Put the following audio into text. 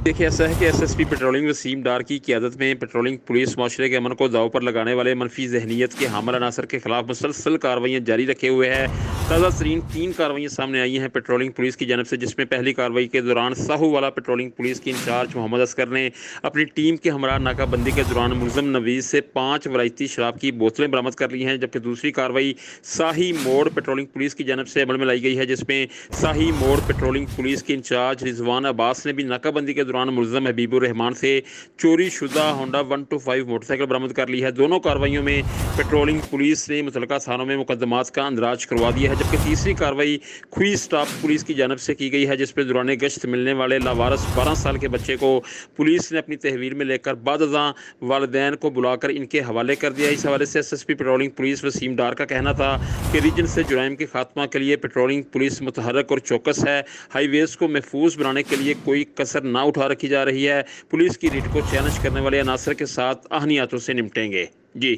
देखिए, ऐसा है कि एसएसपी पेट्रोलिंग वसीम डार की क़यादत में पेट्रोलिंग पुलिस माशरे के अमन को दांव पर लगाने वाले मनफी जहनीत के हामिल अनासर के खिलाफ मुसलसल कार्रवाइयाँ जारी रखे हुए है। ताज़ा तरीन 3 कार्रवाइयाँ सामने आई हैं पेट्रोलिंग पुलिस की जानब से, जिसमें पहली कार्रवाई के दौरान साहूवाला पेट्रोलिंग पुलिस की इंचार्ज मोहम्मद असगर ने अपनी टीम के हमरा नाकाबंदी के दौरान मुलजम नवीज से 5 वलायती शराब की बोतलें बरामद कर ली हैं। जबकि दूसरी कार्रवाई शाही मोड़ पेट्रोलिंग पुलिस की जानब से अमल में लाई गई है, जिसमें शाही मोड़ पेट्रोलिंग पुलिस के इंचार्ज रिजवान अब्बास ने भी नाकाबंदी के दौरान मुलजम हबीबुर रहमान से चोरी शुदा होंडा 125 मोटरसाइकिल बरामद कर ली है। दोनों कार्रवाइयों में पेट्रोलिंग पुलिस ने मुतलका थानों में मुकदमात का अंदराज करवा दिया है। जबकि तीसरी कार्रवाई खुई स्टाफ पुलिस की जानब से की गई है, जिसमें दौरान गश्त मिलने वाले लावारस 12 साल के बच्चे को पुलिस ने अपनी तहवील में लेकर बादअज़ां वालिदैन को बुलाकर इनके हवाले कर दिया। इस हवाले से एसएसपी पेट्रोलिंग पुलिस वसीम डार का कहना था कि रीजन से जुराइम के खात्मा के लिए पेट्रोलिंग पुलिस मुतहरक और चौकस है। हाईवेज को महफूज बनाने के लिए कोई कसर ना उठा रखी जा रही है। पुलिस की रीट को चैलेंज करने वाले अनासर के साथ आहनियातों से निपटेंगे। जी।